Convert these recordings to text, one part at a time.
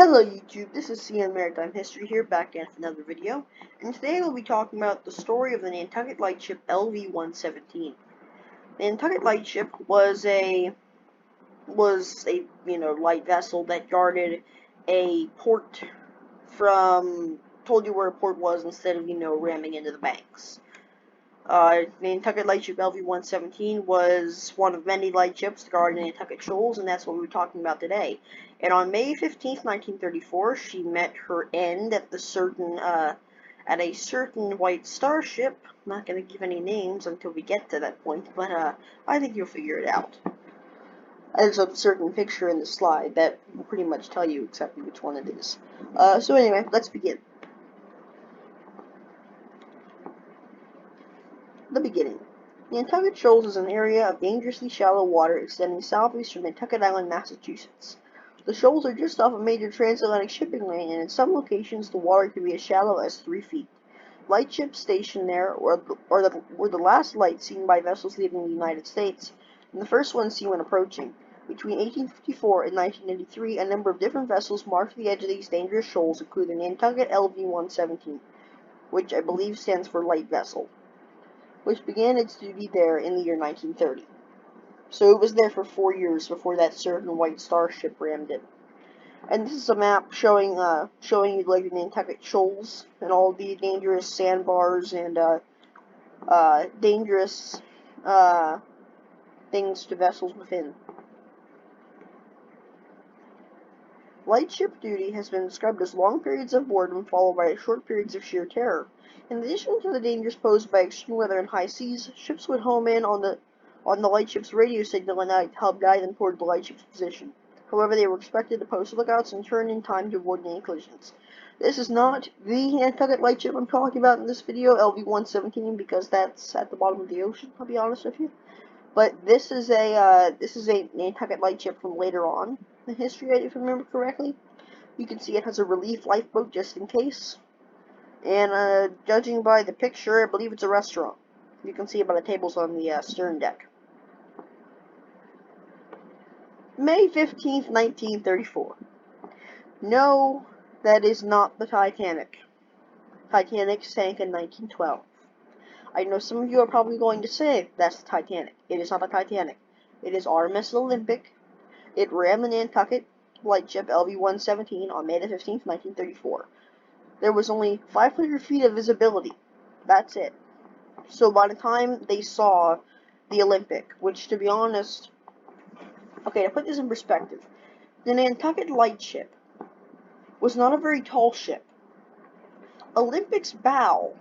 Hello YouTube, this is CN Maritime History here, back at another video, and today we'll be talking about the story of the Nantucket Lightship LV-117. The Nantucket Lightship was a light vessel that guarded a port told you where a port was instead of, ramming into the banks. The Nantucket Lightship LV-117 was one of many lightships to guard the Nantucket Shoals, and that's what we're talking about today. And on May 15th, 1934, she met her end at a certain white star ship. I'm not going to give any names until we get to that point, but I think you'll figure it out. There's a certain picture in the slide that will pretty much tell you exactly which one it is. So anyway, let's begin. The beginning. Nantucket Shoals is an area of dangerously shallow water extending southeast from Nantucket Island, Massachusetts. The shoals are just off a major transatlantic shipping lane, and in some locations the water can be as shallow as 3 feet. Lightships stationed there were the last lights seen by vessels leaving the United States, and the first ones seen when approaching. Between 1854 and 1983, a number of different vessels marked the edge of these dangerous shoals, including Nantucket LV-117, which I believe stands for light vessel, which began its duty there in the year 1930. So it was there for 4 years before that certain white star ship rammed it. And this is a map showing you like the Nantucket Shoals and all the dangerous sandbars and dangerous things to vessels within. Lightship duty has been described as long periods of boredom followed by short periods of sheer terror. In addition to the dangers posed by extreme weather and high seas, ships would home in on the lightship's radio signal at night to help guide them toward the lightship's position. However, they were expected to post lookouts and turn in time to avoid any collisions. This is not the Nantucket Lightship I'm talking about in this video, LV-117, because that's at the bottom of the ocean, I'll be honest with you. But this is a Nantucket Lightship from later on in history, if I remember correctly. You can see it has a relief lifeboat just in case. And judging by the picture, I believe it's a restaurant. You can see a bunch of tables on the stern deck. May 15th, 1934. No, that is not the Titanic. Titanic sank in 1912. I know some of you are probably going to say that's the Titanic. It is not the Titanic. It is RMS Olympic. It rammed the Nantucket Lightship LV-117 on May 15th, 1934. There was only 500 feet of visibility. That's it. So by the time they saw the Olympic, which, to be honest, okay, to put this in perspective, the Nantucket Lightship was not a very tall ship. Olympic's bow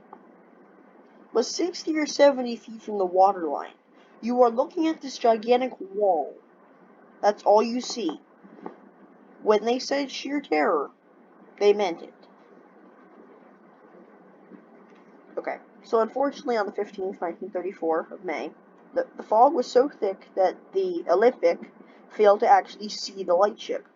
was 60 or 70 feet from the waterline. You are looking at this gigantic wall. That's all you see. When they said sheer terror, they meant it. Okay, so unfortunately on the 15th, 1934 of May, the fog was so thick that the Olympic failed to actually see the lightship.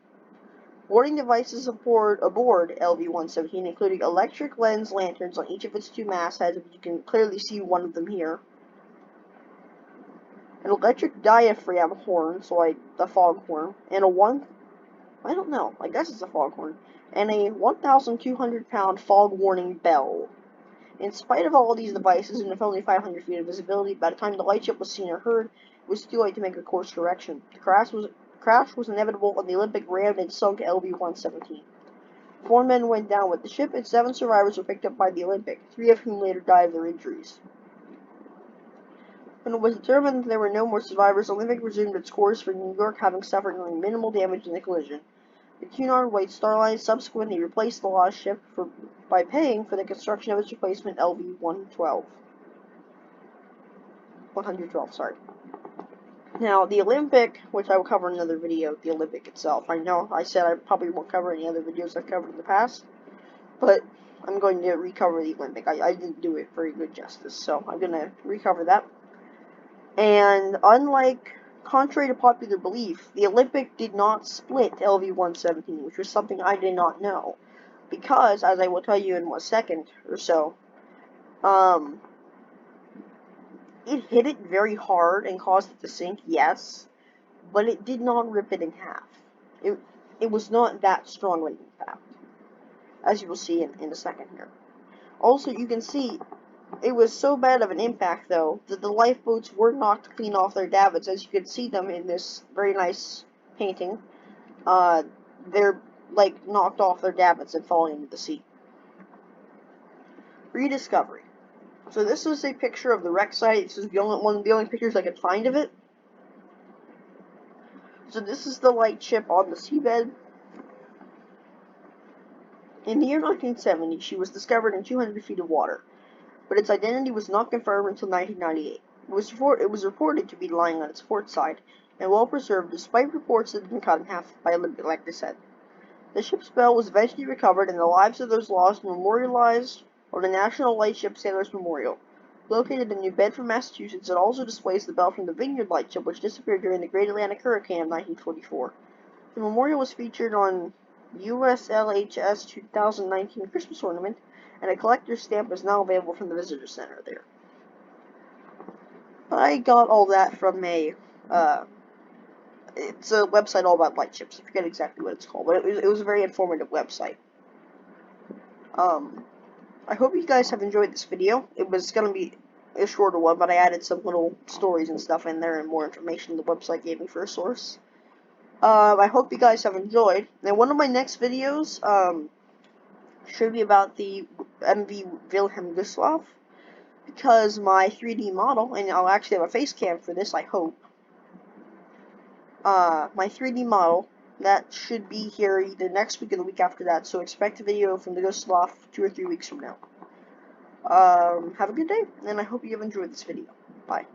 Warning devices aboard LV-117, including electric lens lanterns on each of its 2 mastheads, you can clearly see one of them here, an electric diaphragm horn, so like the foghorn, and I guess it's a foghorn, and a 1,200-pound fog warning bell. In spite of all these devices, and with only 500 feet of visibility, by the time the lightship was seen or heard, it was too late to make a course correction. The crash was inevitable, and the Olympic rammed and sunk LV-117. 4 men went down with the ship, and 7 survivors were picked up by the Olympic, 3 of whom later died of their injuries. When it was determined that there were no more survivors, the Olympic resumed its course for New York, having suffered only minimal damage in the collision. The Cunard White Star Line subsequently replaced the lost ship by paying for the construction of its replacement LV-112. Now, the Olympic, which I will cover in another video, the Olympic itself. I know I said I probably won't cover any other videos I've covered in the past, but I'm going to recover the Olympic. I didn't do it very good justice, so I'm going to recover that. And contrary to popular belief, the Olympic did not split LV-117, which was something I did not know. Because, as I will tell you in 1 second or so, it hit it very hard and caused it to sink, yes, but it did not rip it in half. it was not that strong of an impact, as you will see in a second here. Also, you can see it was so bad of an impact, though, that the lifeboats were knocked clean off their davits, as you can see them in this very nice painting. They're, like, knocked off their davits and falling into the sea. Rediscovery. So this is a picture of the wreck site. This is one of the only pictures I could find of it. So this is the lightship on the seabed. In the year 1970, she was discovered in 200 feet of water, but its identity was not confirmed until 1998. It was reported to be lying on its port side, and well preserved despite reports that it had been cut in half by a limit, like they said. The ship's bell was eventually recovered, and the lives of those lost memorialized on the National Lightship Sailors Memorial. Located in New Bedford, Massachusetts, it also displays the bell from the Vineyard Lightship, which disappeared during the Great Atlantic Hurricane of 1944. The memorial was featured on USLHS 2019 Christmas ornament, and a collector's stamp is now available from the Visitor Center there. I got all that from it's a website all about lightships. I forget exactly what it's called, but it was a very informative website. I hope you guys have enjoyed this video. It was going to be a shorter one, but I added some little stories and stuff in there and more information the website gave me for a source. I hope you guys have enjoyed. And one of my next videos should be about the MV Wilhelm Gustloff, because my 3D model, and I'll actually have a face cam for this, I hope. My 3D model, that should be here either next week or the week after that, so expect a video from the Gustloff 2 or 3 weeks from now. Have a good day, and I hope you have enjoyed this video. Bye.